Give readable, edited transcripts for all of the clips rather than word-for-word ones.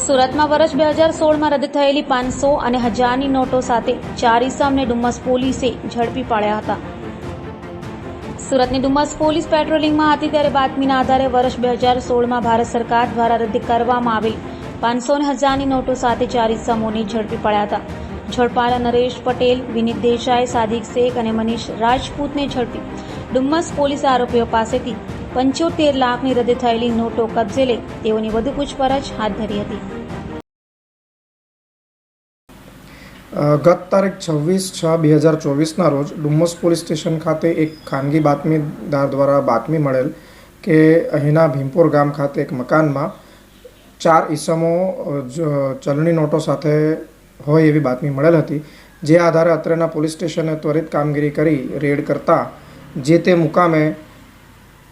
સુરતમાં વર્ષ 2016માં રદ થયેલી 500 અને 1000ની નોટો સાથે 4 ઇસમને ડુમસ પોલીસે ઝડપી પાડ્યા હતા। સુરતની ડુમસ પોલીસ પેટ્રોલિંગમાં હતી ત્યારે બાતમીના આધારે વર્ષ 2016માં ભારત સરકાર દ્વારા રદ કરવામાં આવેલ 500 અને 1000ની નોટો સાથે 4 ઇસમોને ઝડપી પાડ્યા હતા। ઝડપાયેલા નરેશ પટેલ, વિનીત દેસાઈ, સાદિક શેખ અને મનીષ રાજપૂતને ઝડપી ડુમસ પોલીસ આરોપીઓ પાસેથી 75 લાખની રદ થયેલી નોટો કબજે લઈ તેઓની વધુ પૂછપરછ હાથ ધરી હતી। ગત તારીખ 26/6/2024ના રોજ ડુમસ પોલીસ સ્ટેશન ખાતે એક ખાનગી બાતમીદાર દ્વારા બાતમી મળેલ કે અહીંના ભીમપોર ગામ ખાતે એક મકાનમાં 4 ઈસમો ચલણી નોટો સાથે હોય એવી બાતમી મળેલ હતી। જે આધારે અત્રેના પોલીસ સ્ટેશને ત્વરિત કામગીરી કરી રેડ કરતા જે તે મુકામે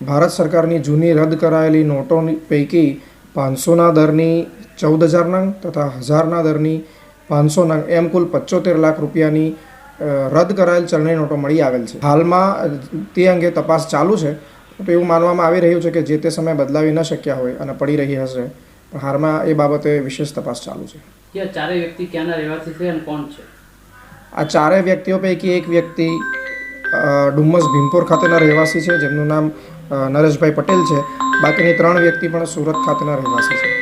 ભારત સરકારની જૂની રદ કરાયેલી નોટો પૈકી 500ના દરની 14,000 નંગ તથા 1000ના દરની 500 નંગ એમ કુલ 75 લાખ રૂપિયાની રદ કરાયેલ ચલણી નોટો મળી આવેલ છે। હાલમાં તે અંગે તપાસ ચાલુ છે। તો એવું માનવામાં આવી રહ્યું છે કે જે તે સમયે બદલાવી ન શક્યા હોય અને પડી રહી હશે, પણ હાલમાં એ બાબતે વિશેષ તપાસ ચાલુ છે। ये चारे व्यक्ति क्याना રહેવાસી છે અને કોણ છે? આ ચારેય વ્યક્તિઓ પૈકી એક વ્યક્તિ ડુમસ ભીમપોર ખાતેના રહેવાસી છે, જેમનું નામ નરેશભાઈ પટેલ છે। બાકીની 3 વ્યક્તિ પણ સુરત ખાતેના રહેવાસી છે।